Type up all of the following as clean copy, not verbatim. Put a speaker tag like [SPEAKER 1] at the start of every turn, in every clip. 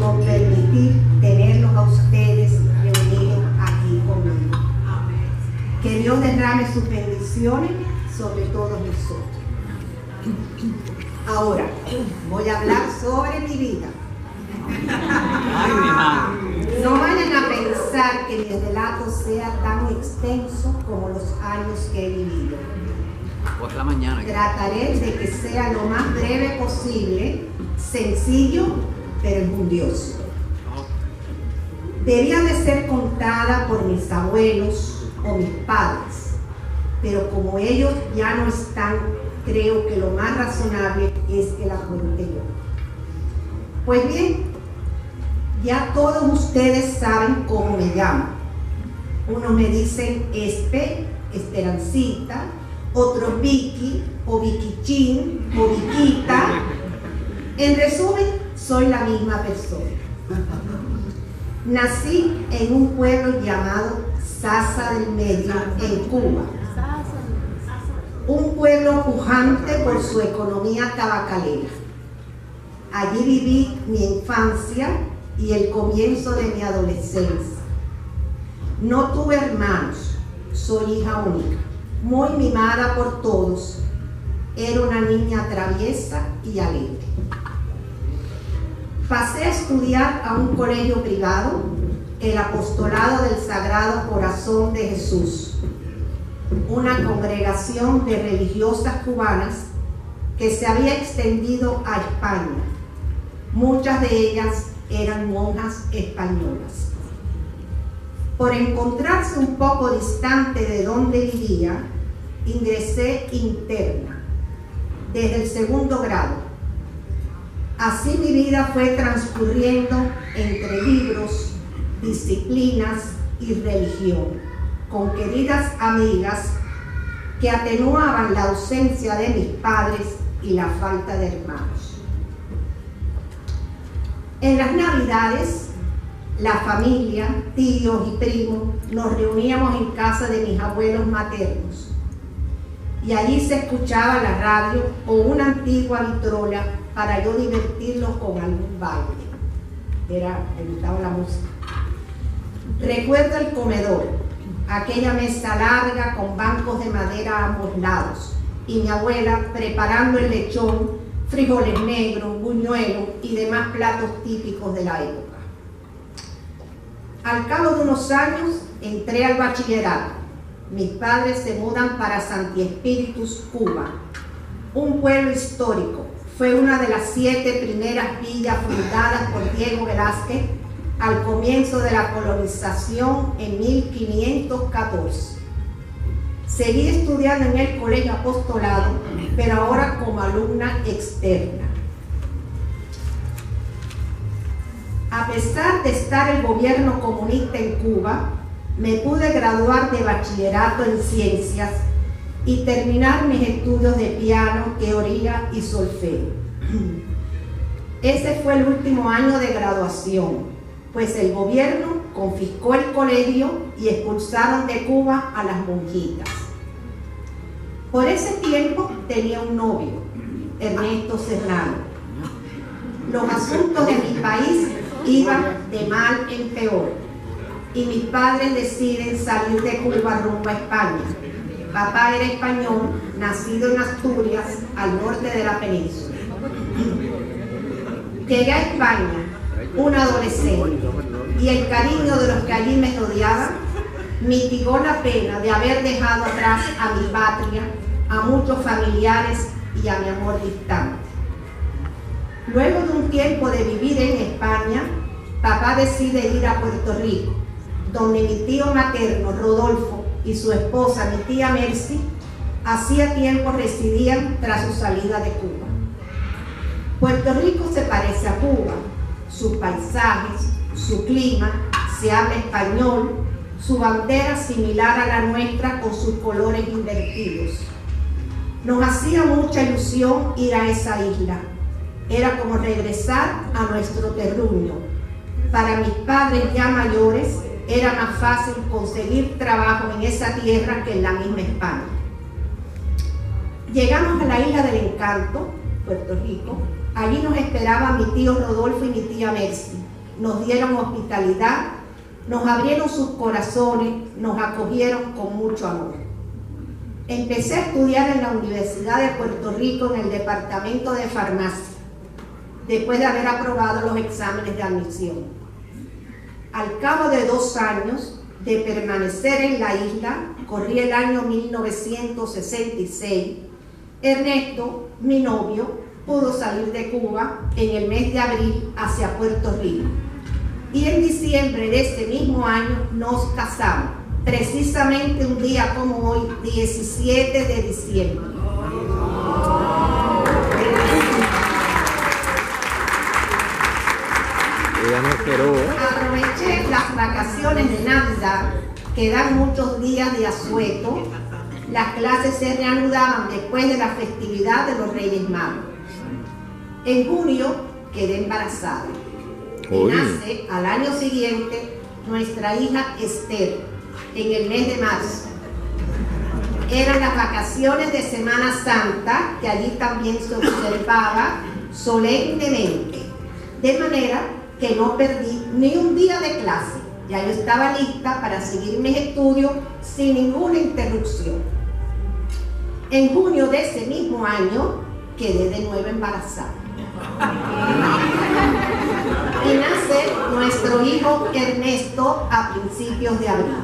[SPEAKER 1] por permitir tenerlos a ustedes reunidos aquí conmigo. Que Dios derrame sus bendiciones sobre todos nosotros. Ahora voy a hablar sobre mi vida. No vayan a pensar que mi relato sea tan extenso como los años que he vivido.
[SPEAKER 2] Por la mañana.
[SPEAKER 1] Trataré de que sea lo más breve posible, sencillo, pero enjundioso. Debía de ser contada por mis abuelos o mis padres, pero como ellos ya no están, creo que lo más razonable es que la cuente yo. Pues bien, ya todos ustedes saben cómo me llamo. Unos me dicen Esperancita, otros Vicky, o Viquichín, o Viquita. En resumen, soy la misma persona. Nací en un pueblo llamado Sasa del Medio, en Cuba. Un pueblo pujante por su economía tabacalera. Allí viví mi infancia y el comienzo de mi adolescencia. No tuve hermanos, soy hija única, muy mimada por todos. Era una niña traviesa y alegre. Pasé a estudiar a un colegio privado, el Apostolado del Sagrado Corazón de Jesús, una congregación de religiosas cubanas que se había extendido a España. Muchas de ellas eran monjas españolas. Por encontrarse un poco distante de donde vivía, ingresé interna, desde el 2º grado. Así mi vida fue transcurriendo entre libros, disciplinas y religión, con queridas amigas que atenuaban la ausencia de mis padres y la falta de hermanos. En las Navidades, la familia, tíos y primos, nos reuníamos en casa de mis abuelos maternos y allí se escuchaba la radio o una antigua vitrola para yo divertirlos con algún baile. Me gustaba la música. Recuerdo el comedor, aquella mesa larga con bancos de madera a ambos lados y mi abuela preparando el lechón, frijoles negros, buñuelos y demás platos típicos de la época. Al cabo de unos años entré al bachillerato. Mis padres se mudan para Santi Espíritus, Cuba, un pueblo histórico. Fue una de las 7 primeras villas fundadas por Diego Velázquez al comienzo de la colonización en 1514. Seguí estudiando en el Colegio Apostolado, pero ahora como alumna externa. A pesar de estar el gobierno comunista en Cuba, me pude graduar de bachillerato en ciencias y terminar mis estudios de piano, teoría y solfeo. Ese fue el último año de graduación, pues el gobierno confiscó el colegio y expulsaron de Cuba a las monjitas. Por ese tiempo tenía un novio, Ernesto Serrano. Los asuntos de mi país iban de mal en peor y mis padres deciden salir de Cuba rumbo a España. Papá era español, nacido en Asturias, al norte de la península. Llegué a España, un adolescente, y el cariño de los que allí me rodeaban mitigó la pena de haber dejado atrás a mi patria, a muchos familiares y a mi amor distante. Luego de un tiempo de vivir en España, papá decide ir a Puerto Rico, donde mi tío materno, Rodolfo, y su esposa, mi tía Mercy, hacía tiempo residían tras su salida de Cuba. Puerto Rico se parece a Cuba, sus paisajes, su clima, se habla español, su bandera similar a la nuestra con sus colores invertidos. Nos hacía mucha ilusión ir a esa isla. Era como regresar a nuestro terruño. Para mis padres ya mayores, era más fácil conseguir trabajo en esa tierra que en la misma España. Llegamos a la Isla del Encanto, Puerto Rico. Allí nos esperaban mi tío Rodolfo y mi tía Mercy, nos dieron hospitalidad, nos abrieron sus corazones, nos acogieron con mucho amor. Empecé a estudiar en la Universidad de Puerto Rico en el Departamento de Farmacia, después de haber aprobado los exámenes de admisión. Al cabo de 2 años de permanecer en la isla, corrí el año 1966, Ernesto, mi novio, pudo salir de Cuba en el mes de abril hacia Puerto Rico. Y en diciembre de ese mismo año nos casamos, precisamente un día como hoy, 17 de diciembre. Aproveché las vacaciones de Navidad, que dan muchos días de asueto. Las clases se reanudaban después de la festividad de los Reyes Magos. En junio quedé embarazada. Y nace al año siguiente nuestra hija Esther, en el mes de marzo. Eran las vacaciones de Semana Santa, que allí también se observaba solemnemente, de manera que no perdí ni un día de clase. Ya yo estaba lista para seguir mis estudios sin ninguna interrupción. En junio de ese mismo año quedé de nuevo embarazada. Y nace nuestro hijo Ernesto a principios de abril.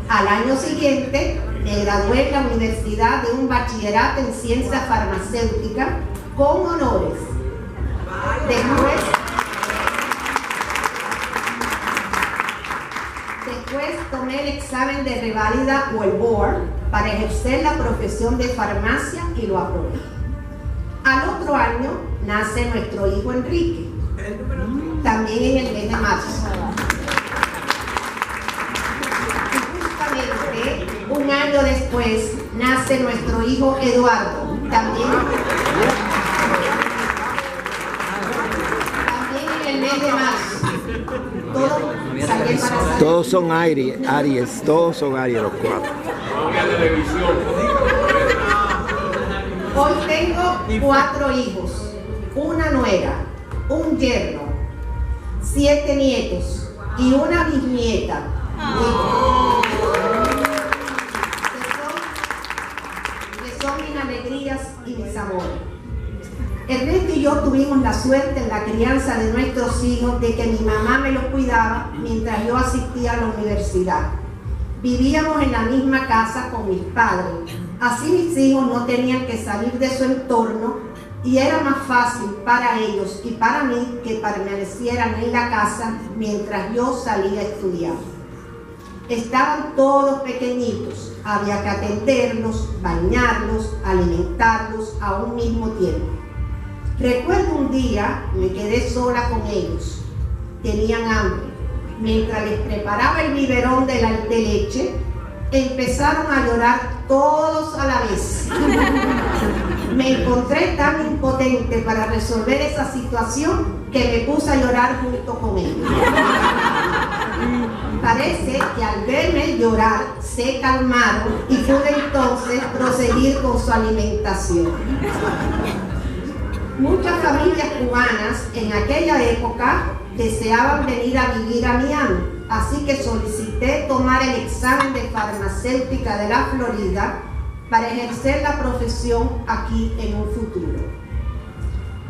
[SPEAKER 1] Al año siguiente me gradué en la universidad de un bachillerato en ciencia farmacéutica con honores. Después tomé el examen de reválida o el board para ejercer la profesión de farmacia y lo aprobé. Al otro año nace nuestro hijo Enrique, también en el mes de marzo. Y justamente un año después nace nuestro hijo Eduardo, también en el mes de marzo.
[SPEAKER 3] Todos son Aries, todos son Aries los 4.
[SPEAKER 1] Hoy tengo 4 hijos, una nuera, un yerno, 7 nietos y una bisnieta. Que son mis alegrías y mis amores. Ernesto y yo tuvimos la suerte en la crianza de nuestros hijos de que mi mamá me los cuidaba mientras yo asistía a la universidad. Vivíamos en la misma casa con mis padres, así mis hijos no tenían que salir de su entorno y era más fácil para ellos y para mí que permanecieran en la casa mientras yo salía a estudiar. Estaban todos pequeñitos, había que atenderlos, bañarlos, alimentarlos a un mismo tiempo. Recuerdo un día, me quedé sola con ellos, tenían hambre. Mientras les preparaba el biberón de leche, empezaron a llorar todos a la vez. Me encontré tan impotente para resolver esa situación que me puse a llorar junto con ellos. Parece que al verme llorar se calmaron y pude entonces proseguir con su alimentación. Muchas familias cubanas en aquella época deseaban venir a vivir a Miami, así que solicité tomar el examen de farmacéutica de la Florida para ejercer la profesión aquí en un futuro.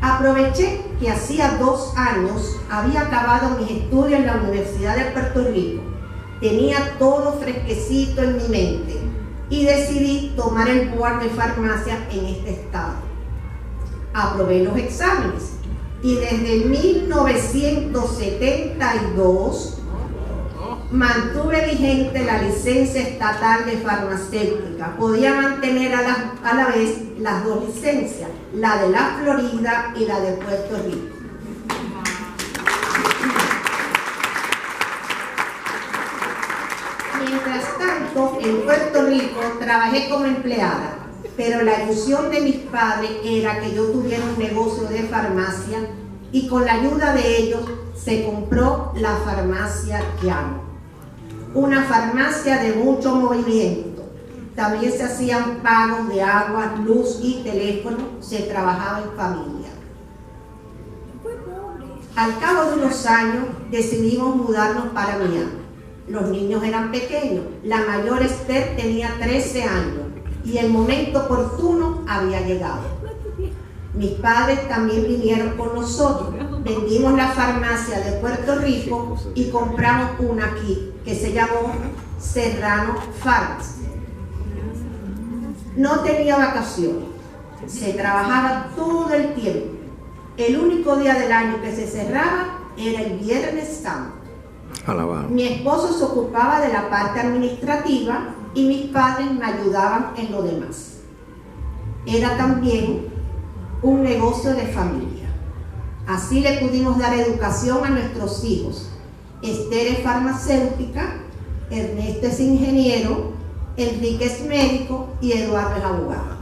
[SPEAKER 1] Aproveché que hacía 2 años había acabado mis estudios en la Universidad de Puerto Rico, tenía todo fresquecito en mi mente y decidí tomar el board de farmacia en este estado. Aprobé los exámenes y desde 1972 mantuve vigente la licencia estatal de farmacéutica. Podía mantener a la vez las 2 licencias, la de la Florida y la de Puerto Rico. Mientras tanto, en Puerto Rico trabajé como empleada, pero la ilusión de mis padres era que yo tuviera un negocio de farmacia y con la ayuda de ellos se compró la farmacia Llano, una farmacia de mucho movimiento. También se hacían pagos de agua, luz y teléfono, se trabajaba en familia. Al cabo de unos años decidimos mudarnos para Miami. Los niños eran pequeños, la mayor Esther tenía 13 años y el momento oportuno había llegado. Mis padres también vinieron con nosotros. Vendimos la farmacia de Puerto Rico y compramos una aquí que se llamó Serrano Pharmacy. No tenía vacaciones, se trabajaba todo el tiempo. El único día del año que se cerraba era el Viernes Santo.
[SPEAKER 3] Alabado.
[SPEAKER 1] Mi esposo se ocupaba de la parte administrativa y mis padres me ayudaban en lo demás. Era también un negocio de familia. Así le pudimos dar educación a nuestros hijos. Esther es farmacéutica, Ernesto es ingeniero, Enrique es médico y Eduardo es abogado.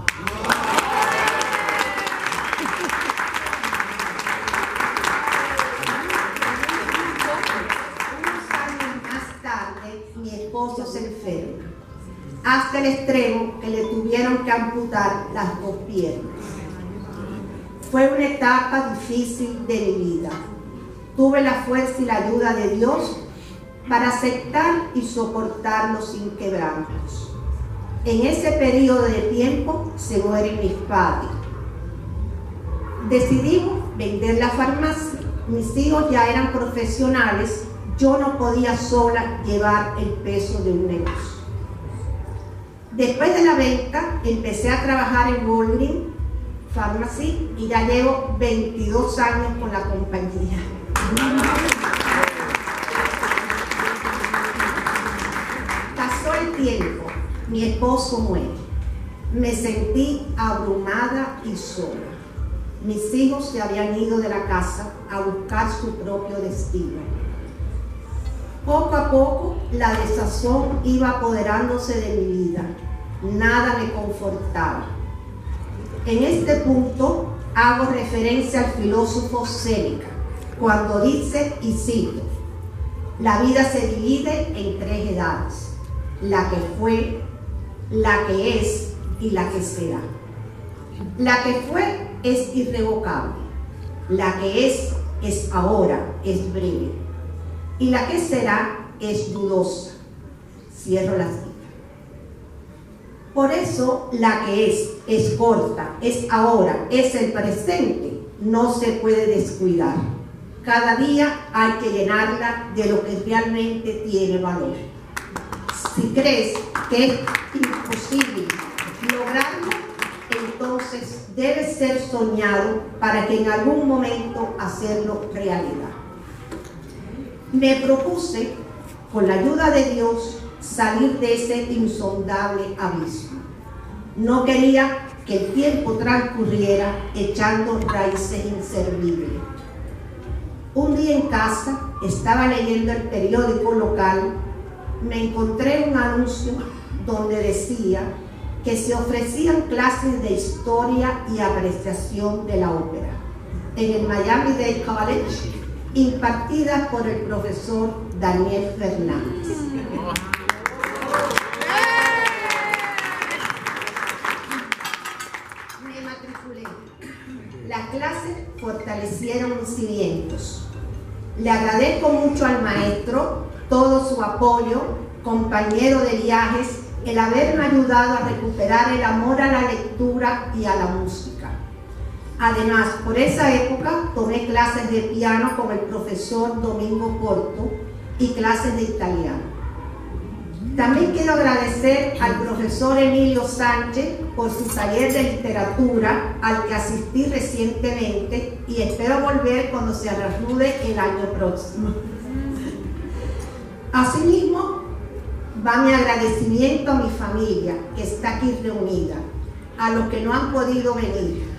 [SPEAKER 1] Mi esposo se enferma, hasta el extremo que le tuvieron que amputar las 2 piernas. Fue una etapa difícil de mi vida. Tuve la fuerza y la ayuda de Dios para aceptar y soportarlo sin quebrantos. En ese periodo de tiempo se mueren mis padres. Decidimos vender la farmacia. Mis hijos ya eran profesionales. Yo no podía sola llevar el peso de un negocio. Después de la venta, empecé a trabajar en Walgreens Pharmacy y ya llevo 22 años con la compañía. Pasó el tiempo, mi esposo muere. Me sentí abrumada y sola. Mis hijos se habían ido de la casa a buscar su propio destino. Poco a poco, la desazón iba apoderándose de mi vida. Nada me confortaba. En este punto, hago referencia al filósofo Séneca, cuando dice, y cito, la vida se divide en 3 edades, la que fue, la que es y la que será. La que fue es irrevocable, la que es ahora, es breve. Y la que será es dudosa. Cierro la cita. Por eso la que es corta, es ahora, es el presente, no se puede descuidar. Cada día hay que llenarla de lo que realmente tiene valor. Si crees que es imposible lograrlo, entonces debe ser soñado para que en algún momento hacerlo realidad. Me propuse, con la ayuda de Dios, salir de ese insondable abismo. No quería que el tiempo transcurriera echando raíces inservibles. Un día en casa, estaba leyendo el periódico local, me encontré un anuncio donde decía que se ofrecían clases de historia y apreciación de la ópera en el Miami-Dade College, impartidas por el profesor Daniel Fernández. Me matriculé. Las clases fortalecieron mis cimientos. Le agradezco mucho al maestro todo su apoyo, compañero de viajes, el haberme ayudado a recuperar el amor a la lectura y a la música. Además, por esa época tomé clases de piano con el profesor Domingo Porto y clases de italiano. También quiero agradecer al profesor Emilio Sánchez por su taller de literatura al que asistí recientemente y espero volver cuando se reanude el año próximo. Asimismo, va mi agradecimiento a mi familia que está aquí reunida, a los que no han podido venir,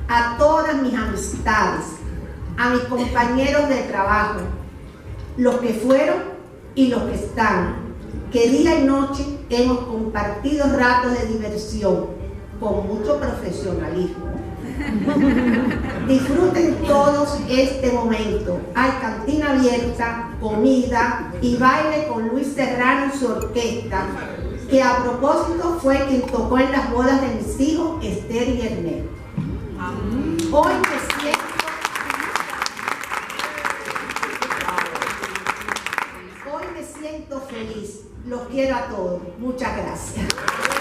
[SPEAKER 1] a todas mis amistades, a mis compañeros de trabajo, los que fueron y los que están, que día y noche hemos compartido ratos de diversión con mucho profesionalismo. Disfruten todos este momento. Hay cantina abierta, comida y baile con Luis Serrano y su orquesta, que a propósito fue quien tocó en las bodas de mis hijos Esther y Ernesto. Hoy me siento Los quiero a todos. Muchas gracias.